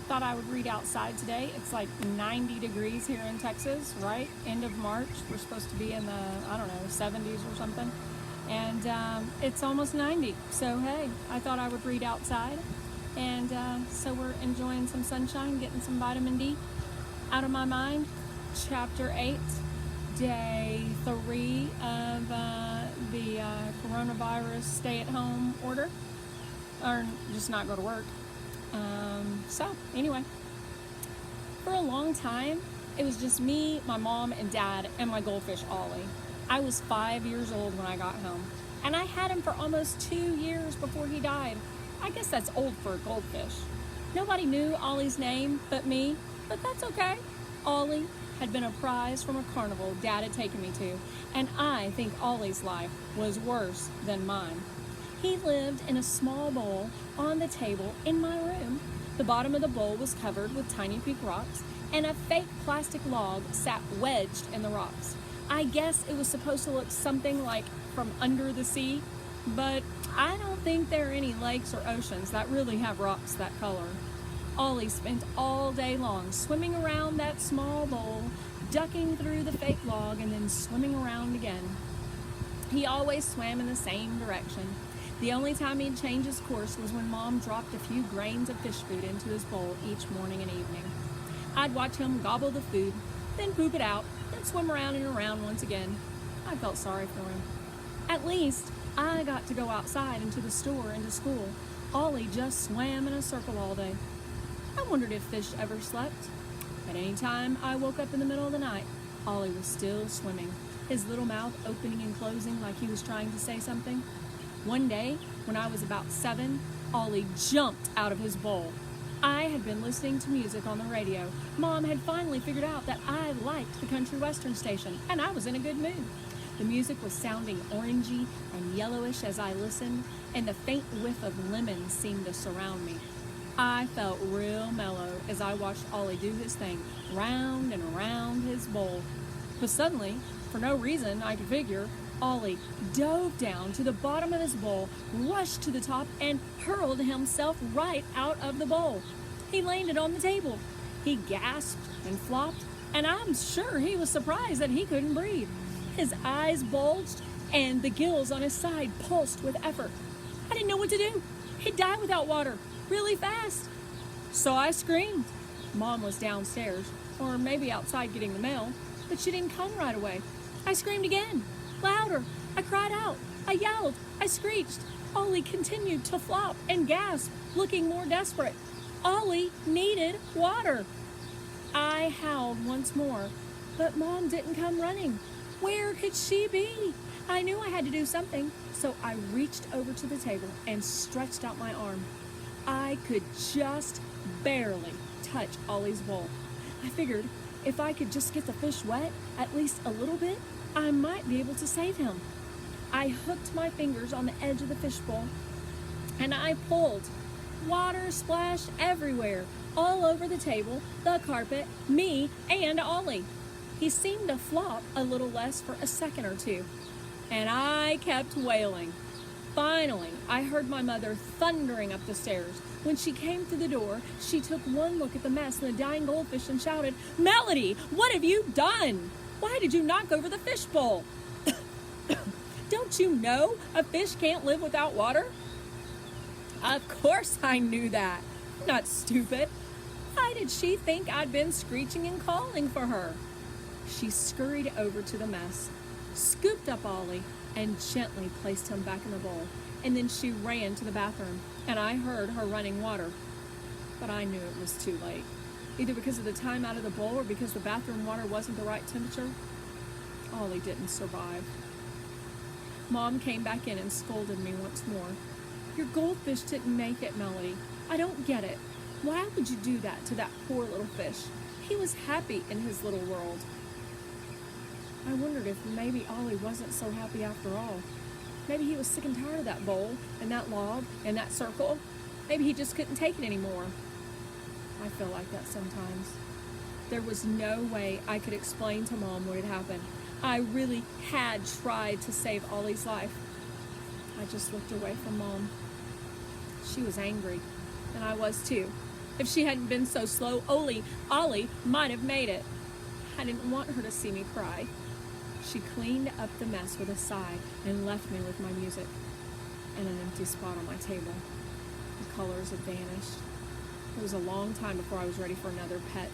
thought I would read outside today. It's like 90 degrees here in Texas, right? End of March. We're supposed to be in the, 70s or something. And it's almost 90. So, hey, I thought I would read outside. And so we're enjoying some sunshine, getting some vitamin D out of my mind. Chapter 8, day 3 of the coronavirus stay-at-home order. Or just not go to work. So, anyway, for a long time, it was just me, my mom, and Dad, and my goldfish, Ollie. I was 5 years old when I got home, and I had him for almost 2 years before he died. I guess that's old for a goldfish. Nobody knew Ollie's name but me, but that's okay. Ollie had been a prize from a carnival Dad had taken me to, and I think Ollie's life was worse than mine. He lived in a small bowl on the table in my room. The bottom of the bowl was covered with tiny pink rocks, and a fake plastic log sat wedged in the rocks. I guess it was supposed to look something like from under the sea, but I don't think there are any lakes or oceans that really have rocks that color. Ollie spent all day long swimming around that small bowl, ducking through the fake log, and then swimming around again. He always swam in the same direction. The only time he'd change his course was when Mom dropped a few grains of fish food into his bowl each morning and evening. I'd watch him gobble the food, then poop it out, then swim around and around once again. I felt sorry for him. At least I got to go outside into the store and to school. Ollie just swam in a circle all day. I wondered if fish ever slept. At any time I woke up in the middle of the night, Ollie was still swimming, his little mouth opening and closing like he was trying to say something. One day, when I was about 7, Ollie jumped out of his bowl. I had been listening to music on the radio. Mom had finally figured out that I liked the country western station, and I was in a good mood. The music was sounding orangey and yellowish as I listened, and the faint whiff of lemon seemed to surround me. I felt real mellow as I watched Ollie do his thing, round and around his bowl. But suddenly, for no reason I could figure, Ollie dove down to the bottom of his bowl, rushed to the top, and hurled himself right out of the bowl. He landed on the table. He gasped and flopped, and I'm sure he was surprised that he couldn't breathe. His eyes bulged, and the gills on his side pulsed with effort. I didn't know what to do. He'd die without water, really fast. So I screamed. Mom was downstairs, or maybe outside getting the mail, but she didn't come right away. I screamed again. Louder. I cried out. I yelled. I screeched. Ollie continued to flop and gasp, looking more desperate. Ollie needed water. I howled once more, but Mom didn't come running. Where could she be? I knew I had to do something, so I reached over to the table and stretched out my arm. I could just barely touch Ollie's bowl. I figured if I could just get the fish wet, at least a little bit, I might be able to save him. I hooked my fingers on the edge of the fishbowl, and I pulled. Water splashed everywhere, all over the table, the carpet, me, and Ollie. He seemed to flop a little less for a second or two, and I kept wailing. Finally, I heard my mother thundering up the stairs. When she came through the door, she took one look at the mess and the dying goldfish and shouted, "Melody, what have you done? Why did you knock over the fishbowl? Don't you know a fish can't live without water?" Of course I knew that. I'm not stupid. Why did she think I'd been screeching and calling for her? She scurried over to the mess, scooped up Ollie, and gently placed him back in the bowl. And then she ran to the bathroom, and I heard her running water. But I knew it was too late. Either because of the time out of the bowl or because the bathroom water wasn't the right temperature, Ollie didn't survive. Mom came back in and scolded me once more. "Your goldfish didn't make it, Melody. I don't get it. Why would you do that to that poor little fish? He was happy in his little world." I wondered if maybe Ollie wasn't so happy after all. Maybe he was sick and tired of that bowl and that log and that circle. Maybe he just couldn't take it anymore. I feel like that sometimes. There was no way I could explain to Mom what had happened. I really had tried to save Ollie's life. I just looked away from Mom. She was angry, and I was too. If she hadn't been so slow, Ollie might have made it. I didn't want her to see me cry. She cleaned up the mess with a sigh and left me with my music and an empty spot on my table. The colors had vanished. It was a long time before I was ready for another pet.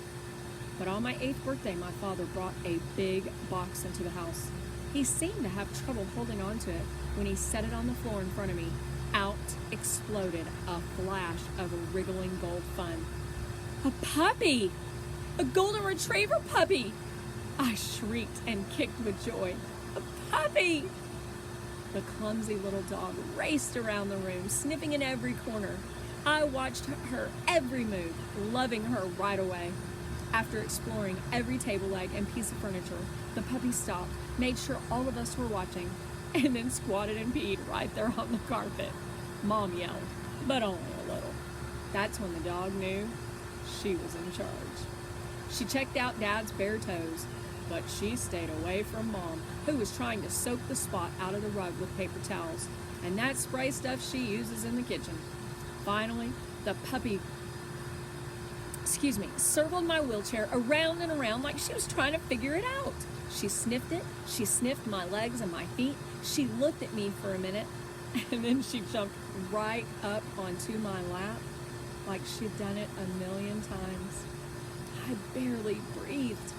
But on my 8th birthday, my father brought a big box into the house. He seemed to have trouble holding on to it when he set it on the floor in front of me. Out exploded a flash of wriggling gold fun. A puppy! A golden retriever puppy! I shrieked and kicked with joy. A puppy! The clumsy little dog raced around the room, sniffing in every corner. I watched her every move, loving her right away. After exploring every table leg and piece of furniture, the puppy stopped, made sure all of us were watching, and then squatted and peed right there on the carpet. Mom yelled, but only a little. That's when the dog knew she was in charge. She checked out Dad's bare toes, but she stayed away from Mom, who was trying to soak the spot out of the rug with paper towels, and that spray stuff she uses in the kitchen. Finally, the puppy circled my wheelchair around and around like she was trying to figure it out. She sniffed it, she sniffed my legs and my feet, she looked at me for a minute, and then she jumped right up onto my lap like she'd done it 1,000,000 times. I barely breathed,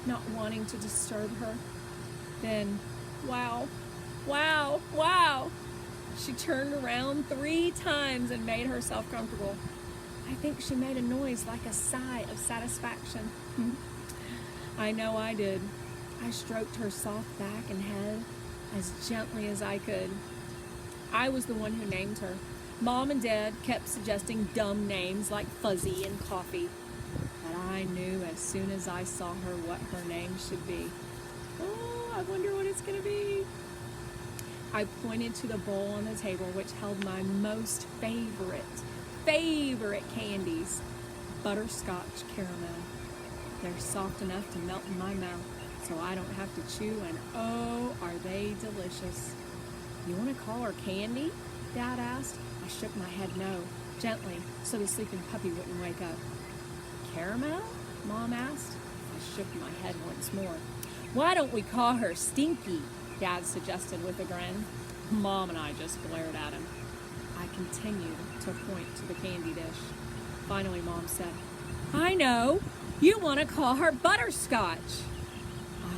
not wanting to disturb her. Then, wow, she turned around 3 times and made herself comfortable. I think she made a noise like a sigh of satisfaction. I know I did. I stroked her soft back and head as gently as I could. I was the one who named her. Mom and Dad kept suggesting dumb names like Fuzzy and Coffee, but I knew as soon as I saw her what her name should be. Oh, I wonder what it's going to be. I pointed to the bowl on the table which held my most favorite candies, butterscotch caramel. They're soft enough to melt in my mouth, so I don't have to chew, and oh, are they delicious. You want to call her Candy? Dad asked. I shook my head no, gently, so the sleeping puppy wouldn't wake up. Caramel? Mom asked. I shook my head once more. Why don't we call her Stinky? Dad suggested with a grin. Mom and I just glared at him. I continued to point to the candy dish. Finally, Mom said, I know. You want to call her Butterscotch.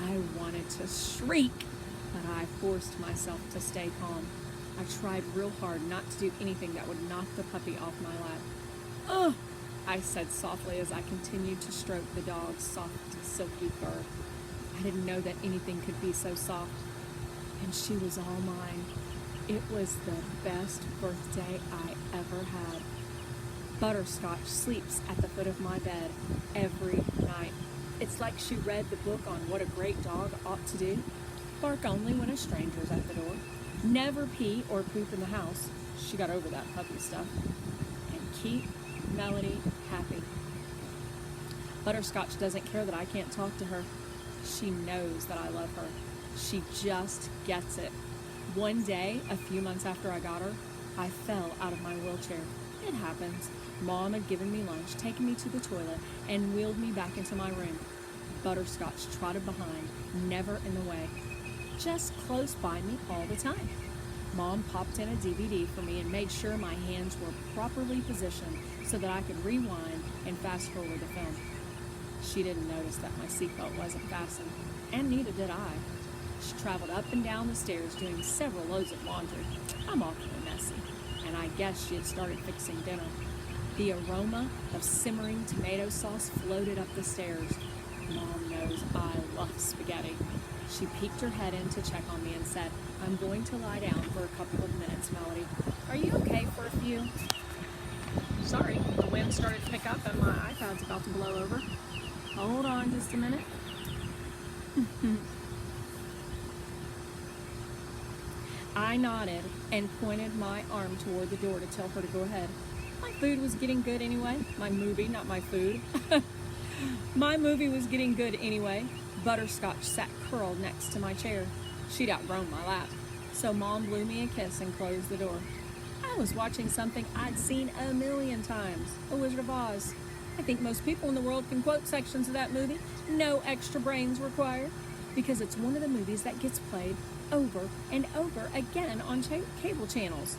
I wanted to shriek, but I forced myself to stay calm. I tried real hard not to do anything that would knock the puppy off my lap. Ugh, I said softly as I continued to stroke the dog's soft, silky fur. I didn't know that anything could be so soft. And she was all mine. It was the best birthday I ever had. Butterscotch sleeps at the foot of my bed every night. It's like she read the book on what a great dog ought to do. Bark only when a stranger's at the door. Never pee or poop in the house. She got over that puppy stuff. And keep Melody happy. Butterscotch doesn't care that I can't talk to her. She knows that I love her. She just gets it. One day, a few months after I got her, I fell out of my wheelchair. It happens. Mom had given me lunch, taken me to the toilet, and wheeled me back into my room. Butterscotch trotted behind, never in the way, just close by me all the time. Mom popped in a DVD for me and made sure my hands were properly positioned so that I could rewind and fast forward the film. She didn't notice that my seatbelt wasn't fastened, and neither did I. She traveled up and down the stairs doing several loads of laundry. I'm awfully messy, and I guess she had started fixing dinner. The aroma of simmering tomato sauce floated up the stairs. Mom knows I love spaghetti. She peeked her head in to check on me and said, I'm going to lie down for a couple of minutes, Melody. Are you okay for a few? Sorry, the wind started to pick up and my iPad's about to blow over. Hold on just a minute. I nodded and pointed my arm toward the door to tell her to go ahead. My food was getting good anyway. My movie, not my food. My movie was getting good anyway. Butterscotch sat curled next to my chair. She'd outgrown my lap. So Mom blew me a kiss and closed the door. I I was watching something I'd seen a million times, The Wizard of Oz. I think most people in the world can quote sections of that movie, no extra brains required, because it's one of the movies that gets played over and over again on cable channels.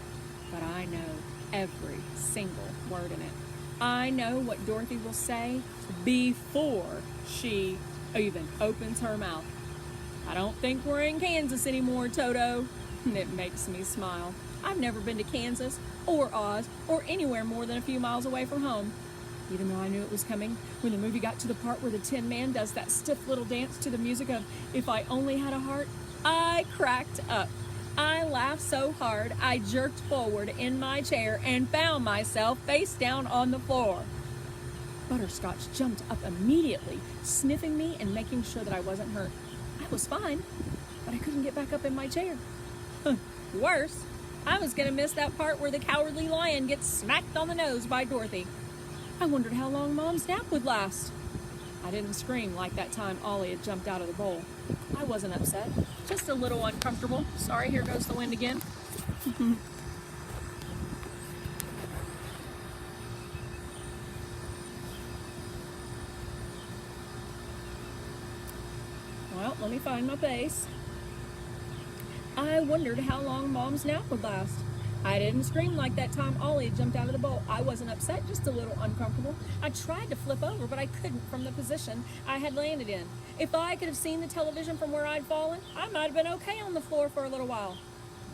But I know every single word in it. I know what Dorothy will say before she even opens her mouth. I don't think we're in Kansas anymore, Toto. It makes me smile. I've never been to Kansas or Oz or anywhere more than a few miles away from home. Even though I knew it was coming, when the movie got to the part where the Tin Man does that stiff little dance to the music of If I Only Had a Heart, I cracked up. I laughed so hard, I jerked forward in my chair and found myself face down on the floor. Butterscotch jumped up immediately, sniffing me and making sure that I wasn't hurt. I was fine, but I couldn't get back up in my chair. Worse, I was going to miss that part where the Cowardly Lion gets smacked on the nose by Dorothy. I wondered how long Mom's nap would last. I didn't scream like that time Ollie had jumped out of the bowl. I wasn't upset, just a little uncomfortable. Sorry, here goes the wind again. Well, let me find my pace. I wondered how long Mom's nap would last. I didn't scream like that time Ollie had jumped out of the bowl. I wasn't upset, just a little uncomfortable. I tried to flip over, but I couldn't from the position I had landed in. If I could have seen the television from where I'd fallen, I might have been okay on the floor for a little while.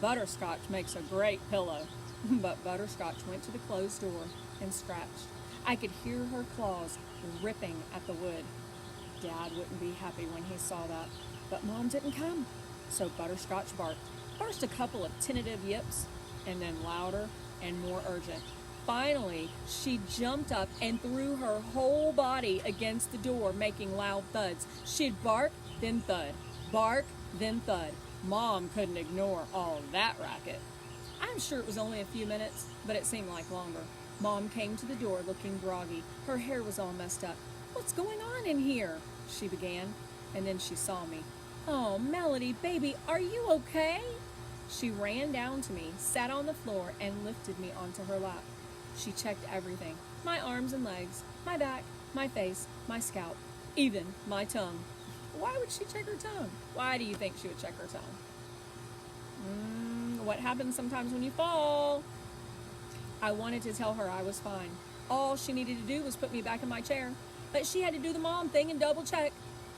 Butterscotch makes a great pillow. But Butterscotch went to the closed door and scratched. I could hear her claws ripping at the wood. Dad wouldn't be happy when he saw that, but Mom didn't come. So Butterscotch barked. First a couple of tentative yips, and then louder and more urgent. Finally, she jumped up and threw her whole body against the door, making loud thuds. She'd bark, then thud. Bark, then thud. Mom couldn't ignore all that racket. I'm sure it was only a few minutes, but it seemed like longer. Mom came to the door looking groggy. Her hair was all messed up. "What's going on in here?" she began, and then she saw me. "Oh, Melody, baby, are you okay?" She ran down to me, sat on the floor, and lifted me onto her lap. She checked everything, my arms and legs, my back, my face, my scalp, even my tongue. Why would she check her tongue? Why do you think she would check her tongue? What happens sometimes when you fall? I wanted to tell her I was fine. All she needed to do was put me back in my chair, but she had to do the mom thing and double check.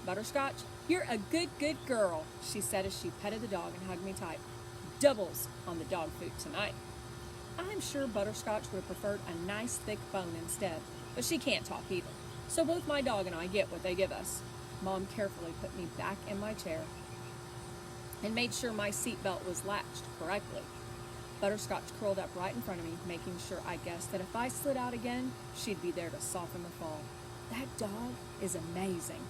"Butterscotch, you're a good girl," she said as she petted the dog and hugged me tight. "Doubles on the dog food tonight." I'm sure Butterscotch would have preferred a nice thick bone instead, but she can't talk either. So both my dog and I get what they give us. Mom carefully put me back in my chair and made sure my seatbelt was latched correctly. Butterscotch curled up right in front of me, making sure I guessed that if I slid out again, she'd be there to soften the fall. That dog is amazing.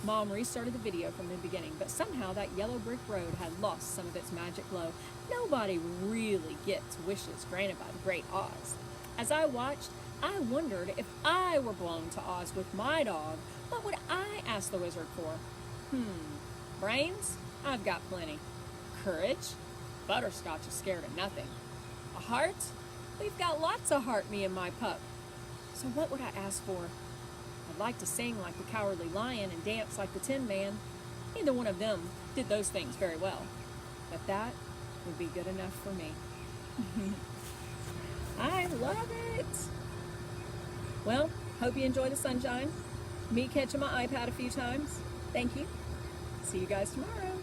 Mom restarted the video from the beginning, but somehow that yellow brick road had lost some of its magic glow. Nobody really gets wishes granted by the great Oz. As I watched, I wondered if I were blown to Oz with my dog, what would I ask the wizard for? Brains? I've got plenty. Courage? Butterscotch is scared of nothing. A heart? We've got lots of heart, me and my pup. So what would I ask for? I'd like to sing like the Cowardly Lion and dance like the Tin Man. Neither one of them did those things very well, but that would be good enough for me. I love it. Well, hope you enjoy the sunshine. Me catching my iPad a few times. Thank you. See you guys tomorrow.